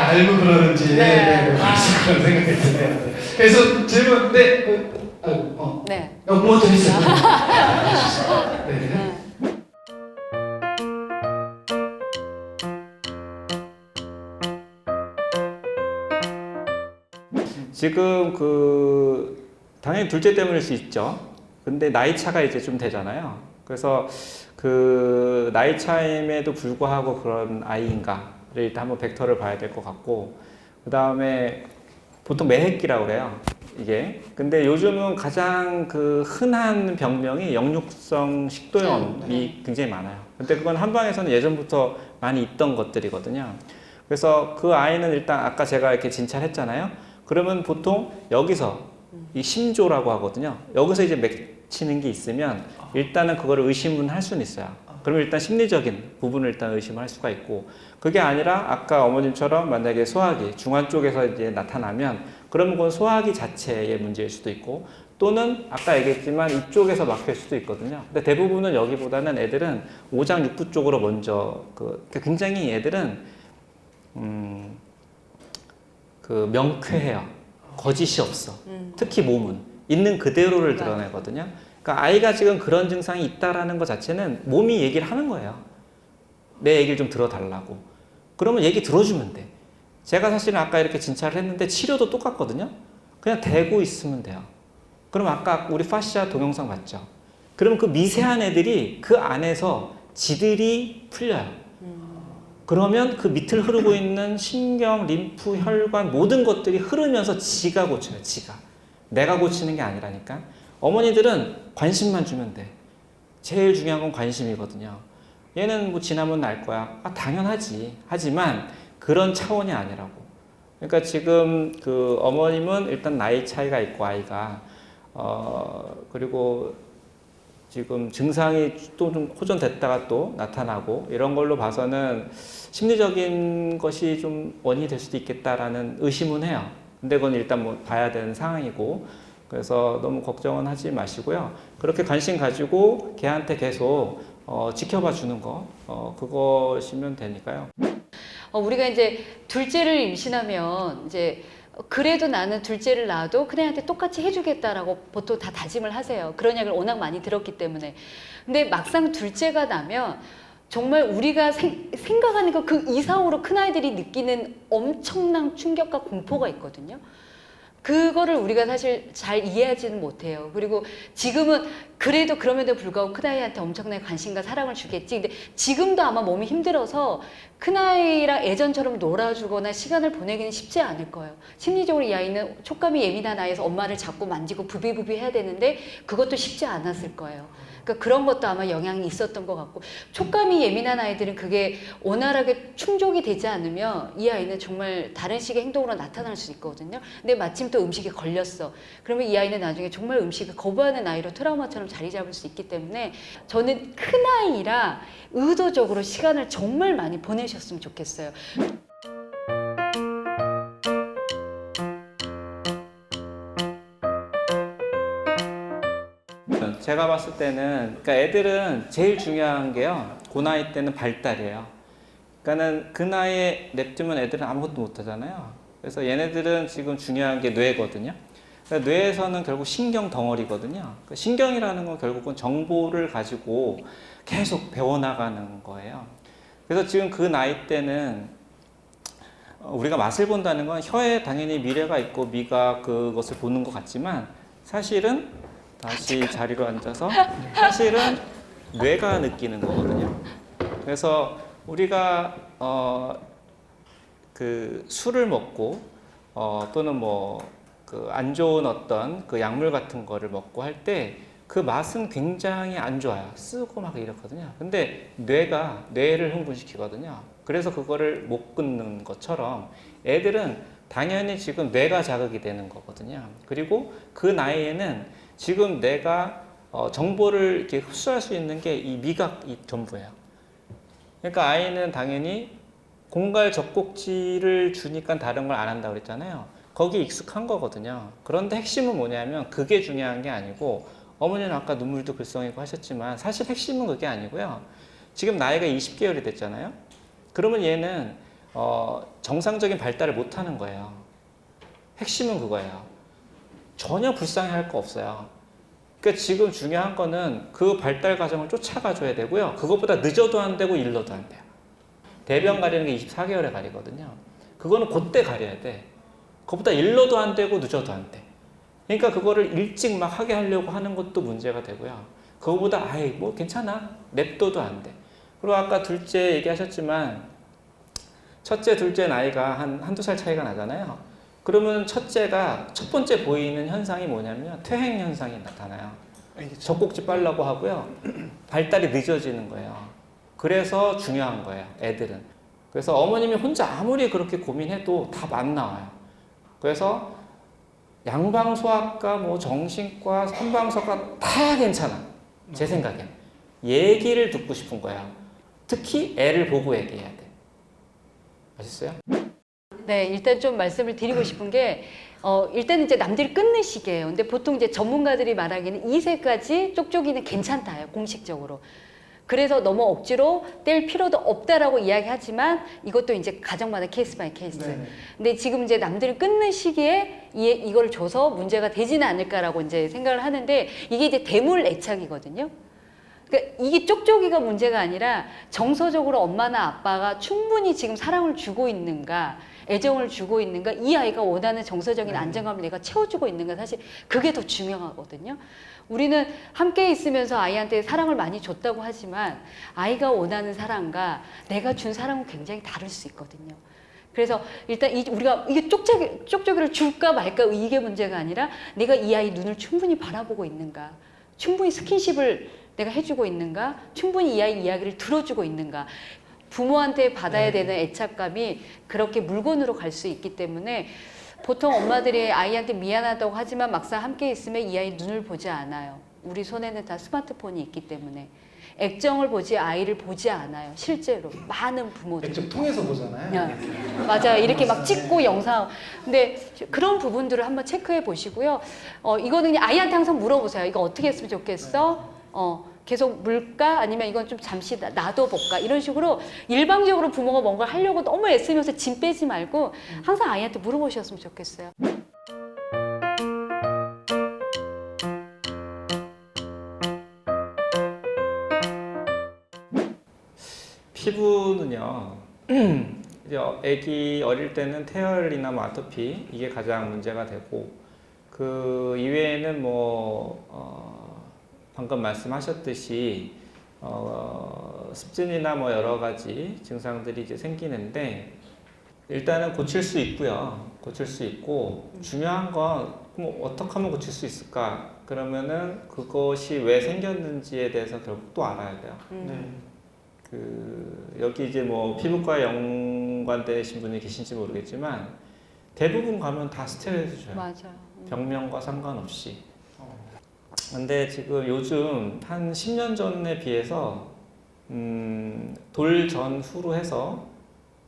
알고 그러는지 네. 벌써 그런 생각이 드네요. 그래서 질문 네. 먼저 했어요. 네. 지금 당연히 둘째 때문일 수 있죠. 근데 나이 차가 이제 좀 되잖아요. 그래서 그 나이 차임에도 불구하고 그런 아이인가를 일단 한번 벡터를 봐야 될 것 같고, 그 다음에 보통 매핵기라고 그래요. 이게. 근데 요즘은 가장 그 흔한 병명이 역류성 식도염이 굉장히 많아요. 근데 그건 한방에서는 예전부터 많이 있던 것들이거든요. 그래서 그 아이는 일단 아까 제가 이렇게 진찰했잖아요. 그러면 보통 여기서 이 심조라고 하거든요. 여기서 이제 맺히는 게 있으면 일단은 그거를 의심은 할 수는 있어요. 그러면 일단 심리적인 부분을 일단 의심할 수가 있고, 그게 아니라 아까 어머님처럼 만약에 소화기 중안 쪽에서 이제 나타나면 그러면 그건 소화기 자체의 문제일 수도 있고, 또는 아까 얘기했지만 이쪽에서 막힐 수도 있거든요. 근데 대부분은 여기보다는 애들은 오장 육부 쪽으로 먼저 굉장히 애들은 명쾌해요. 거짓이 없어. 특히 몸은 있는 그대로를 드러내거든요. 그러니까 아이가 지금 그런 증상이 있다라는 것 자체는 몸이 얘기를 하는 거예요. 내 얘기를 좀 들어달라고. 그러면 얘기 들어주면 돼. 제가 사실은 아까 이렇게 진찰을 했는데 치료도 똑같거든요. 그냥 대고 있으면 돼요. 그럼 아까 우리 파시아 동영상 봤죠? 그럼 그 미세한 애들이 그 안에서 지들이 풀려요. 그러면 그 밑을 흐르고 있는 신경, 림프, 혈관 모든 것들이 흐르면서 지가 고쳐요. 지가. 내가 고치는 게 아니라니까. 어머니들은 관심만 주면 돼. 제일 중요한 건 관심이거든요. 얘는 뭐 지나면 날 거야. 당연하지. 하지만 그런 차원이 아니라고. 그러니까 지금 그 어머님은 일단 나이 차이가 있고 아이가 그리고 지금 증상이 또 좀 호전됐다가 또 나타나고 이런 걸로 봐서는 심리적인 것이 좀 원인이 될 수도 있겠다라는 의심은 해요. 근데 그건 일단 뭐 봐야 되는 상황이고, 그래서 너무 걱정은 하지 마시고요. 그렇게 관심 가지고 걔한테 계속 지켜봐 주는 거 그것이면 되니까요. 우리가 이제 둘째를 임신하면 이제 그래도 나는 둘째를 낳아도 큰애한테 똑같이 해주겠다라고 보통 다 다짐을 하세요. 그런 이야기를 워낙 많이 들었기 때문에. 근데 막상 둘째가 나면 정말 우리가 생각하는 것 그 이상으로 큰아이들이 느끼는 엄청난 충격과 공포가 있거든요. 그거를 우리가 사실 잘 이해하지는 못해요. 그리고 지금은 그래도 그럼에도 불구하고 큰아이한테 엄청나게 관심과 사랑을 주겠지. 근데 지금도 아마 몸이 힘들어서 큰아이랑 예전처럼 놀아주거나 시간을 보내기는 쉽지 않을 거예요. 심리적으로 이 아이는 촉감이 예민한 아이에서 엄마를 잡고 만지고 부비부비 해야 되는데 그것도 쉽지 않았을 거예요. 그러니까 그런 것도 아마 영향이 있었던 것 같고, 촉감이 예민한 아이들은 그게 원활하게 충족이 되지 않으면 이 아이는 정말 다른 식의 행동으로 나타날 수 있거든요. 근데 마침 또 음식에 걸렸어. 그러면 이 아이는 나중에 정말 음식을 거부하는 아이로 트라우마처럼 자리 잡을 수 있기 때문에 저는 큰아이라 의도적으로 시간을 정말 많이 보내셨으면 좋겠어요. 제가 봤을 때는, 그러니까 애들은 제일 중요한 게요, 그 나이 때는 발달이에요. 그러니까는 그 나이에 냅두면 애들은 아무것도 못 하잖아요. 그래서 얘네들은 지금 중요한 게 뇌거든요. 그러니까 뇌에서는 결국 신경 덩어리거든요. 그 신경이라는 건 결국은 정보를 가지고 계속 배워나가는 거예요. 그래서 지금 그 나이 때는 우리가 맛을 본다는 건 혀에 당연히 미뢰가 있고 미가 그것을 보는 것 같지만 사실은 다시 자리로 앉아서 사실은 뇌가 느끼는 거거든요. 그래서 우리가 그 술을 먹고 또는 뭐 그 안 좋은 어떤 그 약물 같은 거를 먹고 할 때 그 맛은 굉장히 안 좋아요. 쓰고 막 이렇거든요. 근데 뇌를 흥분시키거든요. 그래서 그거를 못 끊는 것처럼 애들은 당연히 지금 뇌가 자극이 되는 거거든요. 그리고 그 나이에는 지금 내가 정보를 이렇게 흡수할 수 있는 게 이 미각이 전부예요. 그러니까 아이는 당연히 공갈 젖꼭지를 주니까 다른 걸 안 한다고 그랬잖아요. 거기에 익숙한 거거든요. 그런데 핵심은 뭐냐면 그게 중요한 게 아니고, 어머니는 아까 눈물도 글썽이고 하셨지만 사실 핵심은 그게 아니고요. 지금 나이가 20개월이 됐잖아요. 그러면 얘는 정상적인 발달을 못하는 거예요. 핵심은 그거예요. 전혀 불쌍해할 거 없어요. 그러니까 지금 중요한 거는 그 발달 과정을 쫓아가줘야 되고요. 그것보다 늦어도 안 되고 일러도 안 돼요. 대변 가리는 게 24개월에 가리거든요. 그거는 그때 가려야 돼. 그것보다 일러도 안 되고 늦어도 안 돼. 그러니까 그거를 일찍 막 하게 하려고 하는 것도 문제가 되고요. 그거보다 아이 뭐 괜찮아 냅둬도 안 돼. 그리고 아까 둘째 얘기하셨지만 첫째 둘째 나이가 한두 살 차이가 나잖아요. 그러면 첫째가 첫 번째 보이는 현상이 뭐냐면 퇴행 현상이 나타나요. 젖꼭지 빨라고 하고요. 발달이 늦어지는 거예요. 그래서 중요한 거예요. 애들은. 그래서 어머님이 혼자 아무리 그렇게 고민해도 다 안 나와요. 그래서 양방소아과, 뭐 정신과, 한방소아과 다 괜찮아. 제 생각엔. 얘기를 듣고 싶은 거야. 특히 애를 보고 얘기해야 돼. 아셨어요? 네, 일단 좀 말씀을 드리고 싶은 게, 일단 이제 남들이 끊는 시기예요. 근데 보통 이제 전문가들이 말하기는 2세까지 쪽쪽이는 괜찮다요, 공식적으로. 그래서 너무 억지로 뗄 필요도 없다라고 이야기하지만 이것도 이제 가정마다 케이스 바이 케이스. 네네. 근데 지금 이제 남들이 끊는 시기에 이걸 줘서 문제가 되지는 않을까라고 이제 생각을 하는데 이게 이제 대물 애착이거든요. 그러니까 이게 쪽쪽이가 문제가 아니라 정서적으로 엄마나 아빠가 충분히 지금 사랑을 주고 있는가, 애정을 주고 있는가, 이 아이가 원하는 정서적인 안정감을 내가 채워주고 있는가, 사실 그게 더 중요하거든요. 우리는 함께 있으면서 아이한테 사랑을 많이 줬다고 하지만 아이가 원하는 사랑과 내가 준 사랑은 굉장히 다를 수 있거든요. 그래서 일단 우리가 이게 쪽쪽이를 줄까 말까 이게 문제가 아니라 내가 이 아이 눈을 충분히 바라보고 있는가, 충분히 스킨십을 내가 해주고 있는가, 충분히 이 아이 이야기를 들어주고 있는가. 부모한테 받아야 되는 애착감이 그렇게 물건으로 갈 수 있기 때문에 보통 엄마들이 아이한테 미안하다고 하지만 막상 함께 있으면 이 아이 눈을 보지 않아요. 우리 손에는 다 스마트폰이 있기 때문에 액정을 보지 아이를 보지 않아요. 실제로 많은 부모들이. 액정 통해서 보잖아요. 맞아요. 이렇게 막 찍고 영상. 근데 그런 부분들을 한번 체크해 보시고요. 이거는 그냥 아이한테 항상 물어보세요. 이거 어떻게 했으면 좋겠어? 계속 물까? 아니면 이건 좀 잠시 놔둬볼까? 이런 식으로 일방적으로 부모가 뭔가 하려고 너무 애쓰면서 짐 빼지 말고 항상 아이한테 물어보셨으면 좋겠어요. 피부는요. 이제 아기 어릴 때는 태열이나 뭐 아토피 이게 가장 문제가 되고 그 이외에는 방금 말씀하셨듯이 습진이나 뭐 여러 가지 증상들이 이제 생기는데 일단은 고칠 수 있고요. 고칠 수 있고 중요한 건 뭐 어떻게 하면 고칠 수 있을까? 그러면은 그것이 왜 생겼는지에 대해서 결국 또 알아야 돼요. 네. 여기 이제 뭐 피부과 연관되신 분이 계신지 모르겠지만 대부분 가면 다 스테로이드 줘요. 맞아요. 병명과 상관없이. 근데 지금 요즘 한 10년 전에 비해서 돌 전후로 해서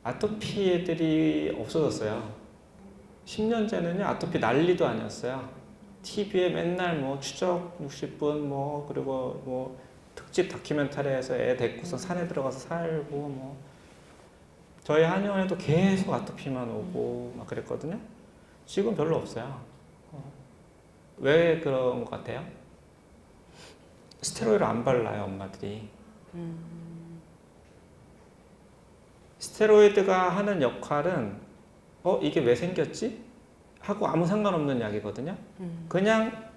아토피 애들이 없어졌어요. 10년 전에는 아토피 난리도 아니었어요. TV에 맨날 뭐 추적 60분 그리고 뭐 특집 다큐멘터리에서 애 데리고서 산에 들어가서 살고 뭐 저희 한의원에도 계속 아토피만 오고 막 그랬거든요. 지금 별로 없어요. 왜 그런 것 같아요? 스테로이드를 안 발라요, 엄마들이. 스테로이드가 하는 역할은 이게 왜 생겼지? 하고 아무 상관없는 약이거든요. 그냥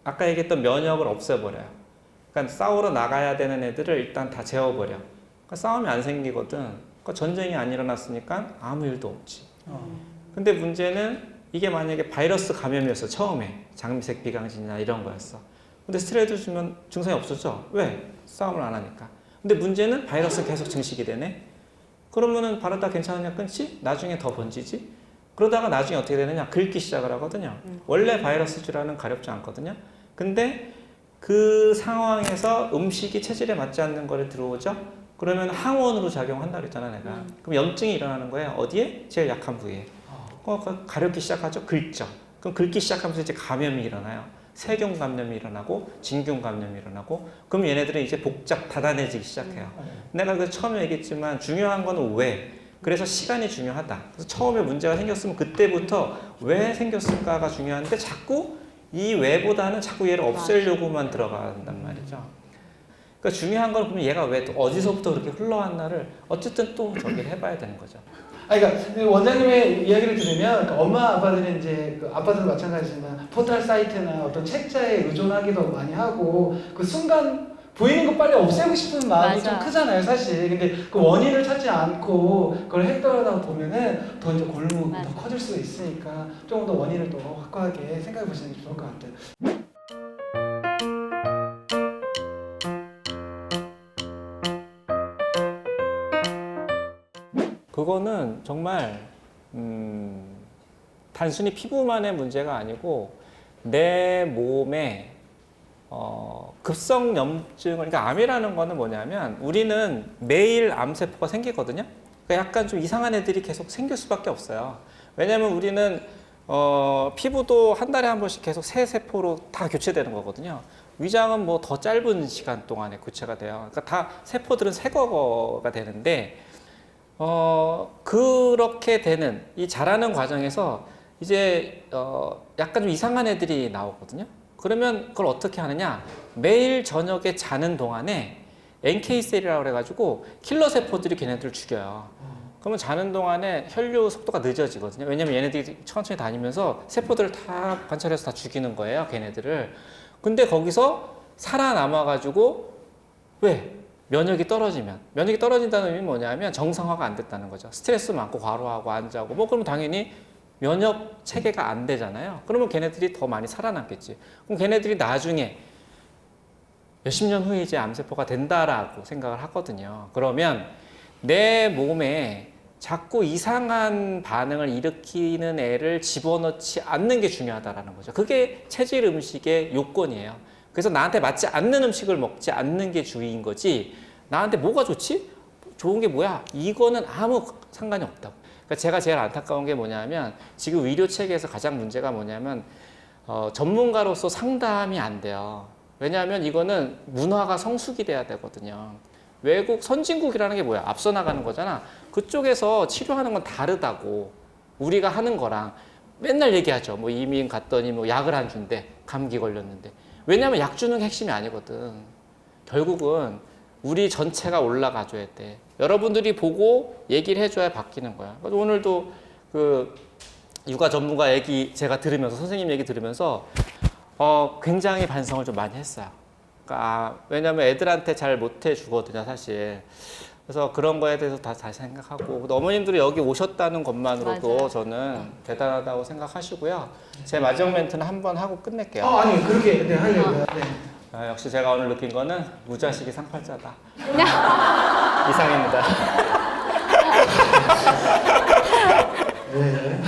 아까 얘기했던 면역을 없애버려요. 그러니까 싸우러 나가야 되는 애들을 일단 다 재워버려. 그러니까 싸움이 안 생기거든. 그러니까 전쟁이 안 일어났으니까 아무 일도 없지. 근데 문제는 이게 만약에 바이러스 감염이었어, 처음에. 장미색 비강진이나 이런 거였어. 근데 스테로이드 주면 증상이 없어져. 왜? 싸움을 안 하니까. 근데 문제는 바이러스 계속 증식이 되네. 그러면은 바르다 괜찮으냐 끊지? 나중에 더 번지지? 그러다가 나중에 어떻게 되느냐? 긁기 시작을 하거든요. 원래 바이러스 질환은 가렵지 않거든요. 근데 그 상황에서 음식이 체질에 맞지 않는 거를 들어오죠? 그러면 항원으로 작용한다 그랬잖아, 내가. 그럼 염증이 일어나는 거예요. 어디에? 제일 약한 부위에. 가렵기 시작하죠? 긁죠. 그럼 긁기 시작하면서 이제 감염이 일어나요. 세균 감염이 일어나고 진균 감염이 일어나고 그럼 얘네들은 이제 복잡 다단해지기 시작해요. 내가 그 처음에 얘기했지만 중요한 건 왜? 그래서 시간이 중요하다. 그래서 처음에 문제가 생겼으면 그때부터 왜 생겼을까가 중요한데 자꾸 이 왜보다는 자꾸 얘를 없애려고만 들어간단 말이죠. 그러니까 중요한 건 그럼 얘가 왜 또 어디서부터 그렇게 흘러왔나를 어쨌든 또 저기를 해봐야 되는 거죠. 그러니까 원장님의 이야기를 들으면 엄마 아빠들은 이제 그 아빠들도 마찬가지지만 포털 사이트나 어떤 책자에 의존하기도 많이 하고 그 순간 보이는 거 빨리 없애고 싶은 마음이 맞아. 좀 크잖아요, 사실. 근데 그 원인을 찾지 않고 그걸 해결하다 보면은 더 이제 골무 맞아. 더 커질 수가 있으니까 조금 더 원인을 더 확고하게 생각해 보시는 게 좋을 것 같아요. 그거는 정말 단순히 피부만의 문제가 아니고 내 몸에 급성 염증을, 그러니까 암이라는 거는 뭐냐면 우리는 매일 암세포가 생기거든요. 그러니까 약간 좀 이상한 애들이 계속 생길 수밖에 없어요. 왜냐면 우리는 피부도 한 달에 한 번씩 계속 새 세포로 다 교체되는 거거든요. 위장은 뭐 더 짧은 시간 동안에 교체가 돼요. 그러니까 다 세포들은 새 거가 되는데 그렇게 되는 이 자라는 과정에서 이제 약간 좀 이상한 애들이 나오거든요. 그러면 그걸 어떻게 하느냐? 매일 저녁에 자는 동안에 NK셀이라고 그래가지고 킬러 세포들이 걔네들을 죽여요. 그러면 자는 동안에 혈류 속도가 늦어지거든요. 왜냐면 얘네들이 천천히 다니면서 세포들을 다 관찰해서 다 죽이는 거예요, 걔네들을. 근데 거기서 살아남아가지고 왜? 면역이 떨어지면. 면역이 떨어진다는 의미는 뭐냐면 정상화가 안 됐다는 거죠. 스트레스 많고 과로하고 안 자고 뭐 그러면 당연히 면역 체계가 안 되잖아요. 그러면 걔네들이 더 많이 살아남겠지. 그럼 걔네들이 나중에 몇십 년 후에 이제 암세포가 된다라고 생각을 하거든요. 그러면 내 몸에 자꾸 이상한 반응을 일으키는 애를 집어넣지 않는 게 중요하다라는 거죠. 그게 체질 음식의 요건이에요. 그래서 나한테 맞지 않는 음식을 먹지 않는 게 주의인 거지, 나한테 뭐가 좋지? 좋은 게 뭐야? 이거는 아무 상관이 없다고. 그러니까 제가 제일 안타까운 게 뭐냐면 지금 의료 체계에서 가장 문제가 뭐냐면 전문가로서 상담이 안 돼요. 왜냐하면 이거는 문화가 성숙이 돼야 되거든요. 외국 선진국이라는 게 뭐야? 앞서 나가는 거잖아. 그쪽에서 치료하는 건 다르다고. 우리가 하는 거랑 맨날 얘기하죠. 뭐 이민 갔더니 뭐 약을 안 준대. 감기 걸렸는데. 왜냐하면 약 주는 게 핵심이 아니거든. 결국은 우리 전체가 올라가줘야 돼. 여러분들이 보고 얘기를 해줘야 바뀌는 거야. 오늘도 그 육아 전문가 얘기 제가 들으면서, 선생님 얘기 들으면서 굉장히 반성을 좀 많이 했어요. 그러니까 왜냐면 애들한테 잘 못 해주거든요, 사실. 그래서 그런 거에 대해서 다 다시 생각하고, 어머님들이 여기 오셨다는 것만으로도 맞아요. 저는 대단하다고 생각하시고요. 제 마지막 멘트는 한번 하고 끝낼게요. 아니 그렇게 네, 하려고요. 네. 역시 제가 오늘 느낀 거는 무자식이 상팔자다. 이상입니다. 네.